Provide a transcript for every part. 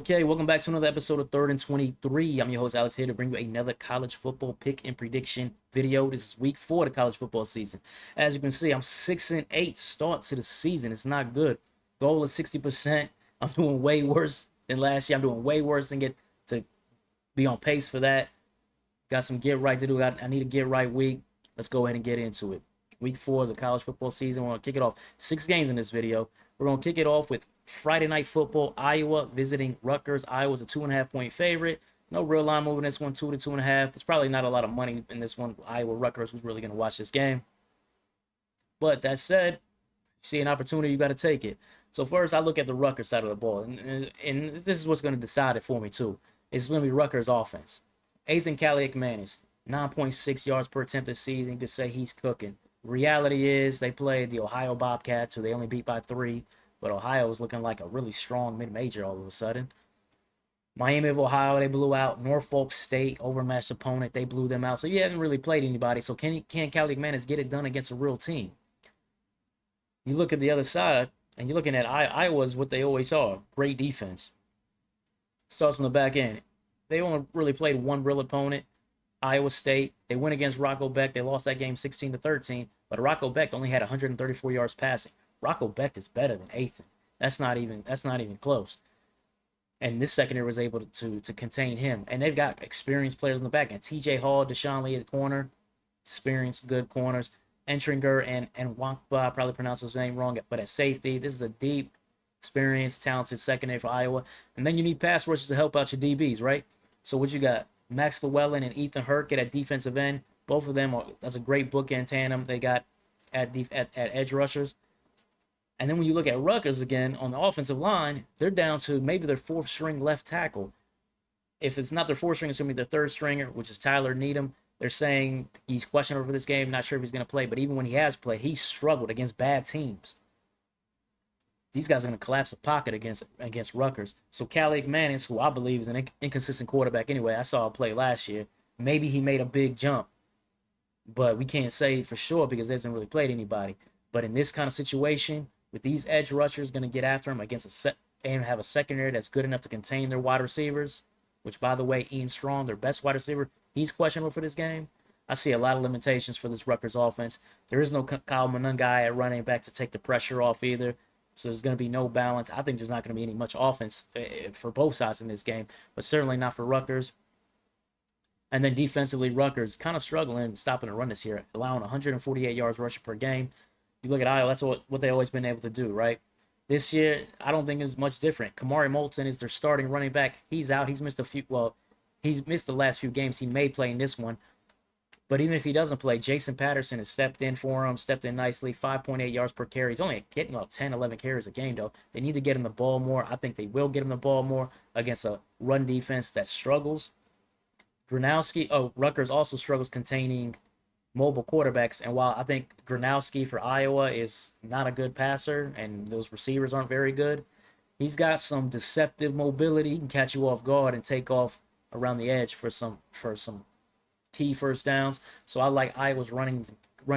Okay, welcome back to another episode of Third and 23. I'm your host, Alex, here to bring you another college football pick and prediction video. This is week 4 of the college football season. As you can see, I'm 6-8 start to the season. It's not good. Goal is 60%. I'm doing way worse than last year. I'm doing way worse than get to be on pace for that. Got some get right to do. I need a get right week. Let's go ahead and get into it. Week 4 of the college football season. We're going to kick it off. 6 games in this video. We're going to kick it off with Friday Night Football, Iowa visiting Rutgers. Iowa's a 2.5-point favorite. No real line moving this one, 2 to 2.5. There's probably not a lot of money in this one. Iowa, Rutgers, who's really going to watch this game? But that said, you see an opportunity, you got to take it. So first, I look at the Rutgers side of the ball, and this is what's going to decide it for me too. It's going to be Rutgers' offense. Ethan Kaliakmanis, 9.6 yards per attempt this season. You could say he's cooking. Reality is they played the Ohio Bobcats, who they only beat by 3. But Ohio was looking like a really strong mid-major all of a sudden. Miami of Ohio, they blew out. Norfolk State, overmatched opponent, they blew them out. So you haven't really played anybody. So can Kaliakmanis get it done against a real team? You look at the other side, and you're looking at Iowa's what they always are. Great defense. Starts on the back end. They only really played one real opponent, Iowa State. They went against Rocco Beck. They lost that game 16-13. But Rocco Beck only had 134 yards passing. Rocco Beck is better than Ethan. That's not even close. And this secondary was able to contain him. And they've got experienced players in the back. And TJ Hall, Deshaun Lee at the corner, experienced good corners. Entringer and Wankba, I probably pronounced his name wrong, but at safety, this is a deep, experienced, talented secondary for Iowa. And then you need pass rushers to help out your DBs, right? So what you got? Max Llewellyn and Ethan Hurkett at defensive end. Both of them that's a great bookend tandem they got at edge rushers. And then when you look at Rutgers again on the offensive line, they're down to maybe their 4th string left tackle. If it's not their 4th string, it's going to be their 3rd stringer, which is Tyler Needham. They're saying he's questionable for this game. Not sure if he's going to play, but even when he has played, he's struggled against bad teams. These guys are going to collapse the pocket against Rutgers. So Kaliakmanis, who I believe is an inconsistent quarterback anyway, I saw him play last year. Maybe he made a big jump, but we can't say for sure because he hasn't really played anybody. But in this kind of situation, with these edge rushers going to get after him against and have a secondary that's good enough to contain their wide receivers, which, by the way, Ian Strong, their best wide receiver, he's questionable for this game. I see a lot of limitations for this Rutgers offense. There is no Kyle Monungai at running back to take the pressure off either, so there's going to be no balance. I think there's not going to be any much offense for both sides in this game, but certainly not for Rutgers. And then defensively, Rutgers kind of struggling stopping the run this year, allowing 148 yards rushing per game. You look at Iowa, that's what they've always been able to do, right? This year, I don't think it's much different. Kamari Moulton is their starting running back. He's out. He's missed the last few games. He may play in this one. But even if he doesn't play, Jason Patterson has stepped in for him, stepped in nicely, 5.8 yards per carry. He's only getting about 10, 11 carries a game, though. They need to get him the ball more. I think they will get him the ball more against a run defense that struggles. Rutgers also struggles containing mobile quarterbacks, and while I think Gronowski for Iowa is not a good passer and those receivers aren't very good, he's got some deceptive mobility. He can catch you off guard and take off around the edge for some key first downs. So I like Iowa's running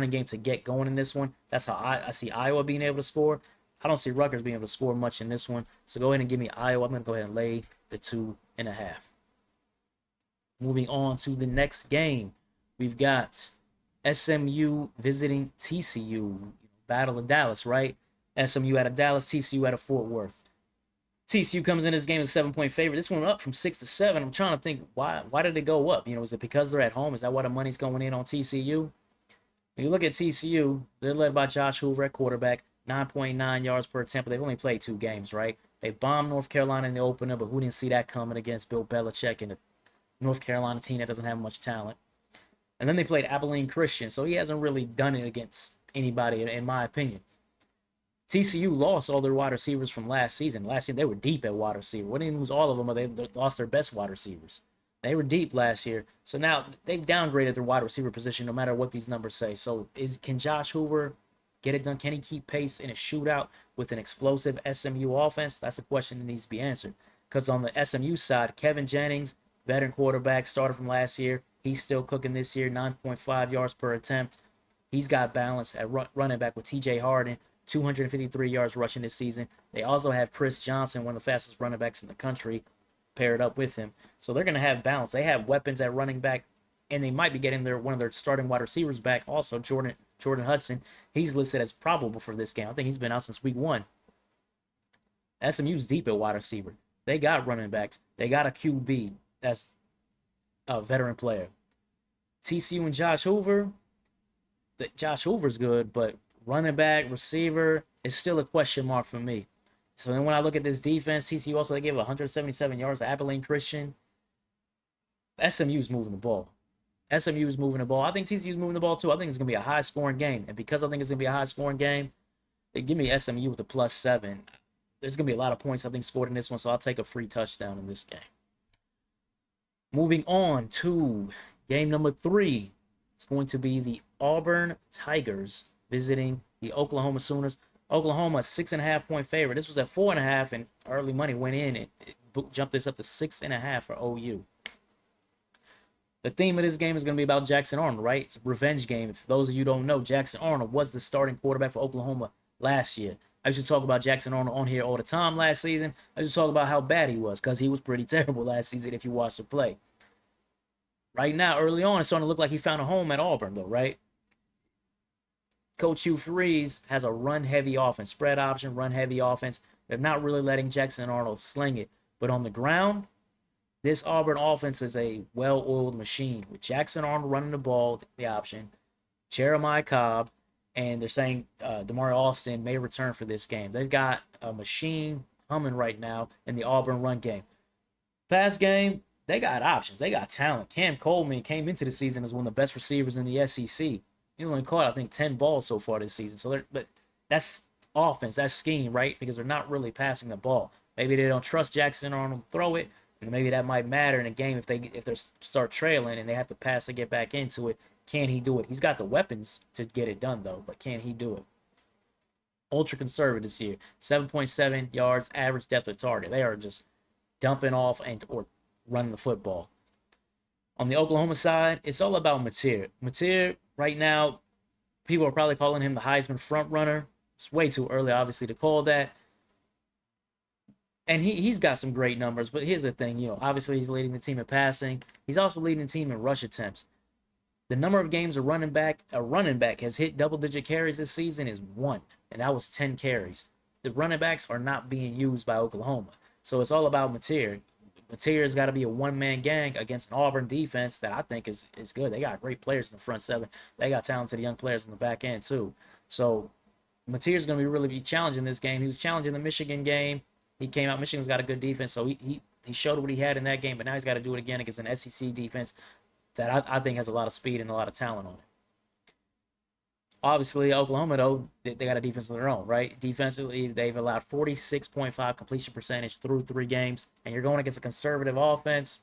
game to get going in this one. That's how I see Iowa being able to score. I don't see Rutgers being able to score much in this one. So go ahead and give me Iowa. I'm going to go ahead and lay the 2.5. Moving on to the next game, we've got SMU visiting TCU. Battle of Dallas, right? SMU out of Dallas, TCU out of Fort Worth. TCU comes in this game as a 7-point favorite. This one up from 6 to 7. I'm trying to think why did it go up? Is it because they're at home? Is that why the money's going in on TCU? When you look at TCU, they're led by Josh Hoover at quarterback, 9.9 yards per attempt. But they've only played 2 games, right? They bombed North Carolina in the opener, but who didn't see that coming against Bill Belichick and a North Carolina team that doesn't have much talent? And then they played Abilene Christian, so he hasn't really done it against anybody, in my opinion. TCU lost all their wide receivers from last season. Last year, they were deep at wide receiver. They didn't lose all of them, but they lost their best wide receivers. They were deep last year. So now they've downgraded their wide receiver position no matter what these numbers say. So can Josh Hoover get it done? Can he keep pace in a shootout with an explosive SMU offense? That's a question that needs to be answered. Because on the SMU side, Kevin Jennings, veteran quarterback, started from last year. He's still cooking this year, 9.5 yards per attempt. He's got balance at running back with TJ Harden, 253 yards rushing this season. They also have Chris Johnson, one of the fastest running backs in the country, paired up with him. So they're going to have balance. They have weapons at running back, and they might be getting one of their starting wide receivers back. Also, Jordan Hudson, he's listed as probable for this game. I think he's been out since week 1. SMU's deep at wide receiver. They got running backs. They got a QB that's a veteran player. TCU and Josh Hoover. Josh Hoover's good, but running back, receiver is still a question mark for me. So then when I look at this defense, TCU also, they gave 177 yards to Abilene Christian. SMU's moving the ball. SMU's moving the ball. I think TCU's moving the ball too. I think it's going to be a high-scoring game. And because I think it's going to be a high-scoring game, they give me SMU with a +7. There's going to be a lot of points, I think, scored in this one, so I'll take a free touchdown in this game. Moving on to game number 3. It's going to be the Auburn Tigers visiting the Oklahoma Sooners. Oklahoma, 6.5-point favorite. This was at 4.5, and early money went in. It jumped this up to 6.5 for OU. The theme of this game is going to be about Jackson Arnold, right? It's a revenge game. For those of you who don't know, Jackson Arnold was the starting quarterback for Oklahoma last year. I used to talk about Jackson Arnold on here all the time last season. I used to talk about how bad he was because he was pretty terrible last season if you watched the play. Right now, early on, it's starting to look like he found a home at Auburn, though, right? Coach Hugh Freeze has a run-heavy offense, spread option, run-heavy offense. They're not really letting Jackson Arnold sling it. But on the ground, this Auburn offense is a well-oiled machine with Jackson Arnold running the ball, the option, Jeremiah Cobb, and they're saying Damari Alston may return for this game. They've got a machine humming right now in the Auburn run game. Pass game, they got options. They got talent. Cam Coleman came into the season as one of the best receivers in the SEC. He's only caught, I think, 10 balls so far this season. So but that's offense, that's scheme, right? Because they're not really passing the ball. Maybe they don't trust Jackson Arnold to throw it, and maybe that might matter in a game if they start trailing and they have to pass to get back into it. Can he do it? He's got the weapons to get it done, though, but can he do it? Ultra conservative this year. 7.7 yards, average depth of target. They are just dumping off or running the football. On the Oklahoma side, it's all about Mateer. Mateer, right now, people are probably calling him the Heisman front runner. It's way too early, obviously, to call that. And he's got some great numbers, but here's the thing, obviously he's leading the team in passing. He's also leading the team in rush attempts. The number of games a running back has hit double-digit carries this season is 1, and that was 10 carries. The running backs are not being used by Oklahoma. So it's all about Mateer. Mateer's got to be a one-man gang against an Auburn defense that I think is good. They got great players in the front 7. They got talented young players in the back end, too. So Mateer's going to really be challenging this game. He was challenging the Michigan game. He came out. Michigan's got a good defense, so he showed what he had in that game, but now he's got to do it again against an SEC defense that I think has a lot of speed and a lot of talent on it. Obviously, Oklahoma, though, they got a defense of their own, right? Defensively, they've allowed 46.5 completion percentage through 3 games, and you're going against a conservative offense.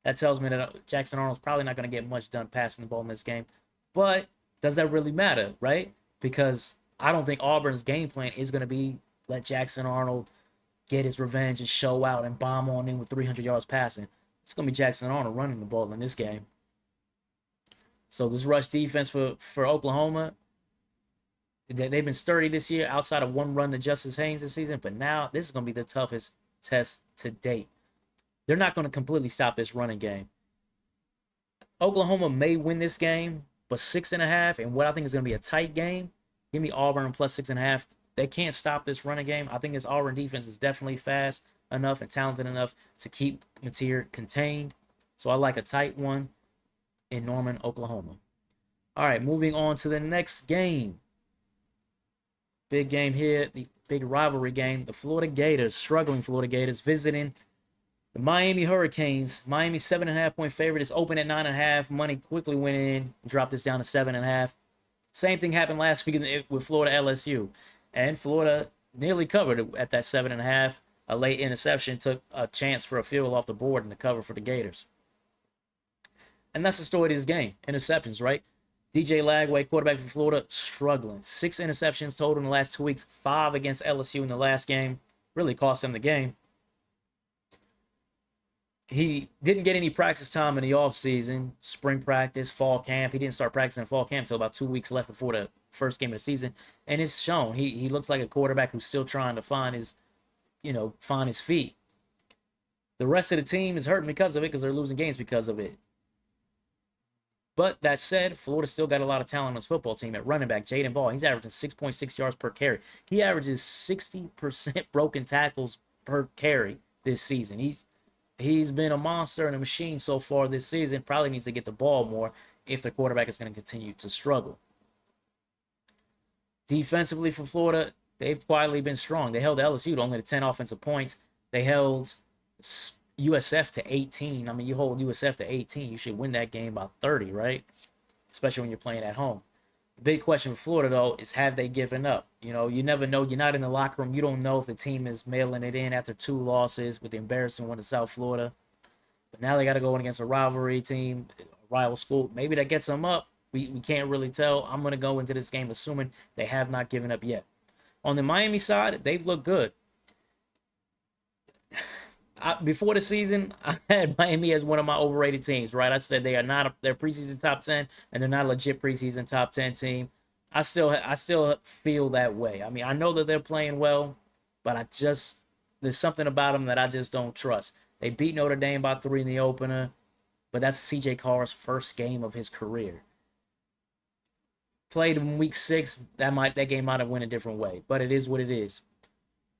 That tells me that Jackson Arnold's probably not going to get much done passing the ball in this game. But does that really matter, right? Because I don't think Auburn's game plan is going to be let Jackson Arnold get his revenge and show out and bomb on in with 300 yards passing. It's going to be Jackson Arnold running the ball in this game. So this rush defense for Oklahoma, they've been sturdy this year outside of one run to Justice Haynes this season, but now this is going to be the toughest test to date. They're not going to completely stop this running game. Oklahoma may win this game, but 6.5 and what I think is going to be a tight game, give me Auburn plus 6.5. They can't stop this running game. I think this Auburn defense is definitely fast enough and talented enough to keep Mateer contained. So I like a tight one in Norman, Oklahoma. All right, moving on to the next game. Big game here, the big rivalry game. The Florida Gators, struggling Florida Gators, visiting the Miami Hurricanes. Miami 7.5-point favorite is open at 9.5. Money quickly went in, dropped this down to 7.5. Same thing happened last week with Florida LSU. And Florida nearly covered at that 7.5. A late interception took a chance for a field goal off the board and the cover for the Gators. And that's the story of this game. Interceptions, right? DJ Lagway, quarterback for Florida, struggling. 6 interceptions total in the last 2 weeks. 5 against LSU in the last game. Really cost him the game. He didn't get any practice time in the offseason. Spring practice, fall camp. He didn't start practicing fall camp until about 2 weeks left before the first game of the season. And it's shown. He looks like a quarterback who's still trying to find his feet. The rest of the team is hurting because of it because they're losing games because of it. But that said, Florida still got a lot of talent on his football team. At running back, Jaden Ball, he's averaging 6.6 yards per carry. He averages 60% broken tackles per carry this season. He's been a monster and a machine so far this season. Probably needs to get the ball more if the quarterback is going to continue to struggle. Defensively for Florida, they've quietly been strong. They held LSU to only 10 offensive points. They held USF to 18. I mean, you hold USF to 18, you should win that game by 30, right? Especially when you're playing at home. The big question for Florida, though, is have they given up? You know, you never know. You're not in the locker room. You don't know if the team is mailing it in after 2 losses with the embarrassing one to South Florida. But now they got to go in against a rivalry team, a rival school. Maybe that gets them up. We can't really tell. I'm going to go into this game assuming they have not given up yet. On the Miami side, they've looked good. Before the season, I had Miami as one of my overrated teams, right? I said they are not their preseason top 10, and they're not a legit preseason top 10 team. I still feel that way. I mean, I know that they're playing well, but there's something about them that I just don't trust. They beat Notre Dame by 3 in the opener, but that's CJ Carr's first game of his career. Played in week 6, that game might have went a different way, but it is what it is.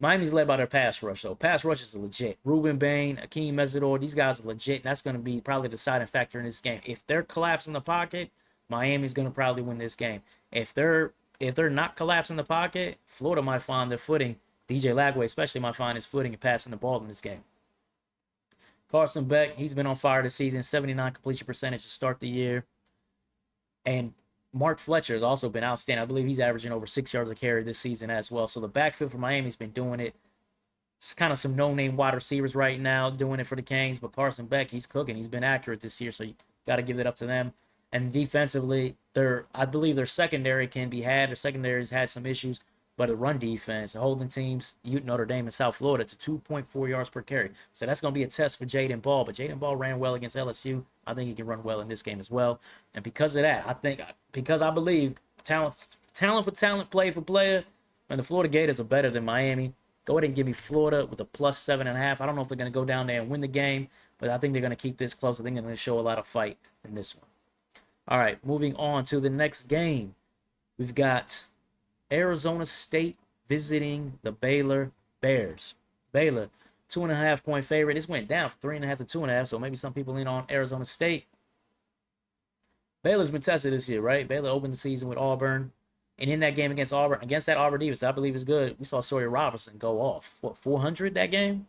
Miami's led by their pass rush, so pass rush is legit. Ruben Bain, Akeem Mesidor, these guys are legit, and that's going to be probably the deciding factor in this game. If they're collapsing the pocket, Miami's going to probably win this game. If they're not collapsing the pocket, Florida might find their footing. DJ Lagway especially might find his footing and passing the ball in this game. Carson Beck, he's been on fire this season, 79 completion percentage to start the year. And Mark Fletcher has also been outstanding. I believe he's averaging over 6 yards a carry this season as well. So the backfield for Miami's been doing it. It's kind of some no-name wide receivers right now doing it for the Canes. But Carson Beck, he's cooking. He's been accurate this year, so you got to give it up to them. And defensively, I believe their secondary can be had. Their secondary's had some issues. But the run defense, holding teams, Notre Dame and South Florida, to 2.4 yards per carry. So that's going to be a test for Jaden Ball. But Jaden Ball ran well against LSU. I think he can run well in this game as well. And because of that, because I believe talent for talent, play for player, and the Florida Gators are better than Miami. Go ahead and give me Florida with a plus 7.5. I don't know if they're going to go down there and win the game, but I think they're going to keep this close. I think they're going to show a lot of fight in this one. All right, moving on to the next game. We've got Arizona State visiting the Baylor Bears. Baylor, 2.5 point favorite. This went down from 3.5 to 2.5, so maybe some people lean on Arizona State. Baylor's been tested this year, right? Baylor opened the season with Auburn. And in that game against that Auburn defense, I believe is good. We saw Sawyer Robertson go off. 400 that game?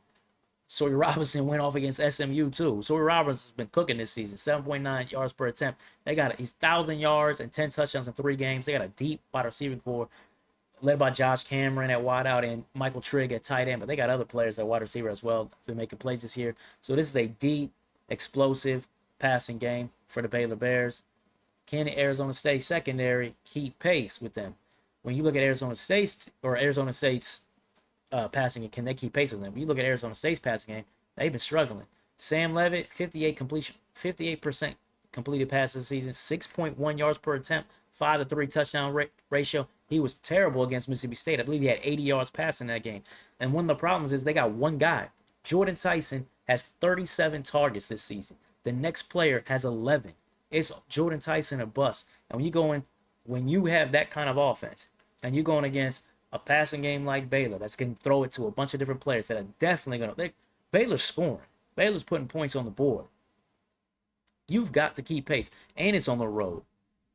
Sawyer Robertson went off against SMU too. Sawyer Robertson's been cooking this season, 7.9 yards per attempt. He's 1,000 yards and 10 touchdowns in 3 games. They got a deep wide receiving core led by Josh Cameron at wideout and Michael Trigg at tight end, but they got other players at wide receiver as well. Been making plays this year. So this is a deep, explosive passing game for the Baylor Bears. Can the Arizona State secondary keep pace with them? When you look at Arizona State's passing game, can they keep pace with them? When you look at Arizona State's passing game, they've been struggling. Sam Levitt, 58% completed passes this season, 6.1 yards per attempt, 5 to 3 touchdown ratio. He was terrible against Mississippi State. I believe he had 80 yards passing that game. And one of the problems is they got one guy. Jordan Tyson has 37 targets this season. The next player has 11. It's Jordan Tyson or bust. And when you have that kind of offense, and you're going against a passing game like Baylor that's going to throw it to a bunch of different players that are definitely going to. Baylor's scoring. Baylor's putting points on the board. You've got to keep pace. And it's on the road.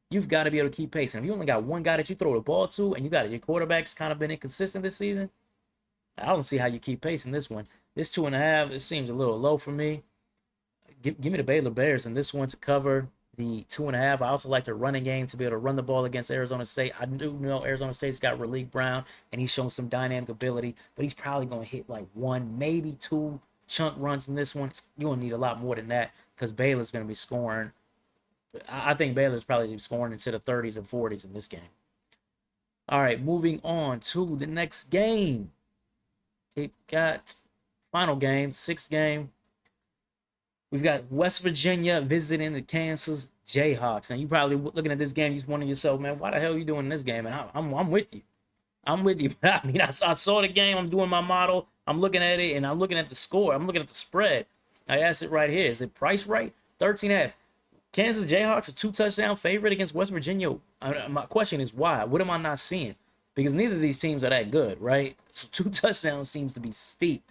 You've got to be able to keep pace. And if you only got one guy that you throw the ball to, and your quarterback's kind of been inconsistent this season, I don't see how you keep pace in this one. This 2.5, it seems a little low for me. Give me the Baylor Bears in this one to cover the 2.5. I also like the running game to be able to run the ball against Arizona State. I do know Arizona State's got Raleek Brown, and he's shown some dynamic ability, but he's probably going to hit like 1, maybe 2 chunk runs in this one. You're going to need a lot more than that because Baylor's going to be scoring. I think Baylor's probably scoring into the 30s and 40s in this game. All right, moving on to the next game. It got final game, 6th game. We've got West Virginia visiting the Kansas Jayhawks. And you probably looking at this game, you're wondering yourself, man, why the hell are you doing this game? And I'm with you. I'm with you. But I mean, I saw the game. I'm doing my model. I'm looking at it and I'm looking at the score. I'm looking at the spread. I asked it right here. Is it price right? 13.5. Kansas Jayhawks a 2-touchdown favorite against West Virginia. My question is why? What am I not seeing? Because neither of these teams are that good, right? So 2 touchdowns seems to be steep.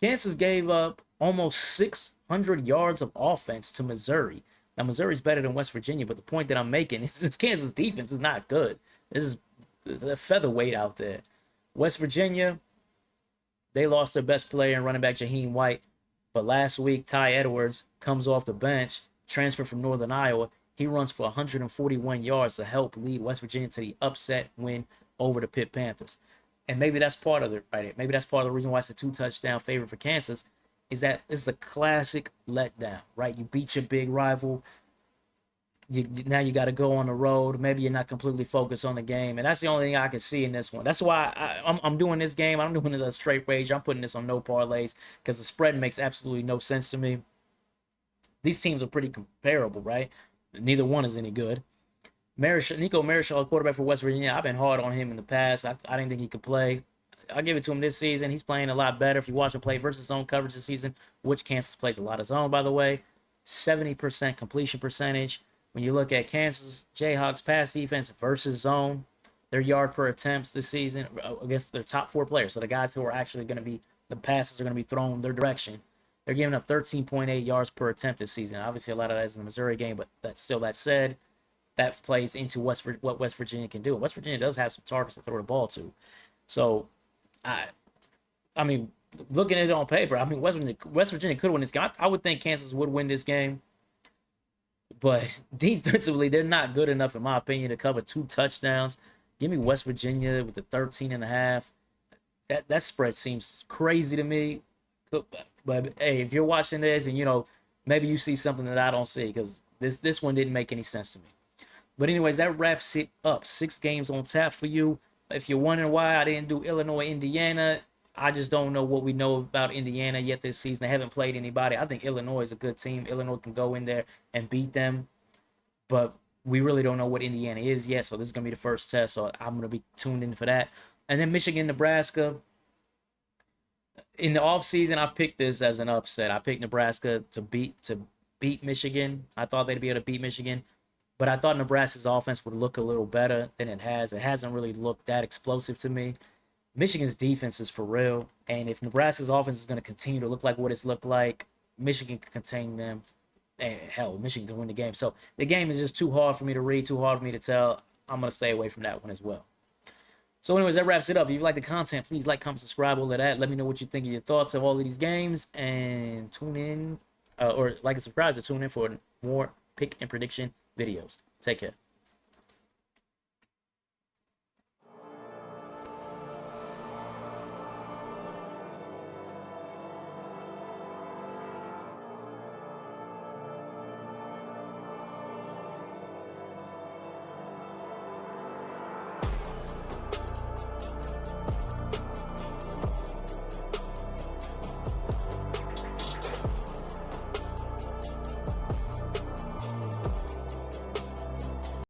Kansas gave up almost 600 yards of offense to Missouri. Now, Missouri's better than West Virginia, but the point that I'm making is this Kansas defense is not good. This is the featherweight out there. West Virginia, they lost their best player and running back Jaheim White. But last week, Ty Edwards comes off the bench, transferred from Northern Iowa. He runs for 141 yards to help lead West Virginia to the upset win over the Pitt Panthers. And maybe that's part of it, right? Maybe that's part of the reason why it's a 2-touchdown favorite for Kansas, is that this is a classic letdown, right? You beat your big rival. Now you got to go on the road. Maybe you're not completely focused on the game, and that's the only thing I can see in this one. That's why I'm doing this game. I'm doing this a straight wager. I'm putting this on no parlays because the spread makes absolutely no sense to me. These teams are pretty comparable, right? Neither one is any good. Nico Marichal, quarterback for West Virginia. I've been hard on him in the past. I didn't think he could play. I'll give it to him this season. He's playing a lot better. If you watch him play versus zone coverage this season, which Kansas plays a lot of zone, by the way, 70% completion percentage. When you look at Kansas Jayhawks pass defense versus zone, their yard per attempts this season against their top 4 players, so the guys who are actually going to be, the passes are going to be thrown their direction, they're giving up 13.8 yards per attempt this season. Obviously, a lot of that is in the Missouri game, but that said, that plays into what West Virginia can do. West Virginia does have some targets to throw the ball to. So, I mean, looking at it on paper, I mean, West Virginia could win this game. I would think Kansas would win this game. But defensively, they're not good enough, in my opinion, to cover 2 touchdowns. Give me West Virginia with the 13.5. That spread seems crazy to me. But hey, if you're watching this and maybe you see something that I don't see, because this one didn't make any sense to me. But anyways, that wraps it up. 6 games on tap for you. If you're wondering why I didn't do Illinois, Indiana, I just don't know what we know about Indiana yet this season. They haven't played anybody. I think Illinois is a good team. Illinois can go in there and beat them. But we really don't know what Indiana is yet. So this is going to be the first test. So I'm going to be tuned in for that. And then Michigan, Nebraska. In the offseason, I picked this as an upset. I picked Nebraska to beat Michigan. I thought they'd be able to beat Michigan. But I thought Nebraska's offense would look a little better than it has. It hasn't really looked that explosive to me. Michigan's defense is for real. And if Nebraska's offense is going to continue to look like what it's looked like, Michigan can contain them. And hell, Michigan can win the game. So the game is just too hard for me to read, too hard for me to tell. I'm going to stay away from that one as well. So anyways, that wraps it up. If you like the content, please like, comment, subscribe, all of that. Let me know what you think of your thoughts of all of these games. And tune in, or like and subscribe to tune in for more pick and prediction videos. Take care.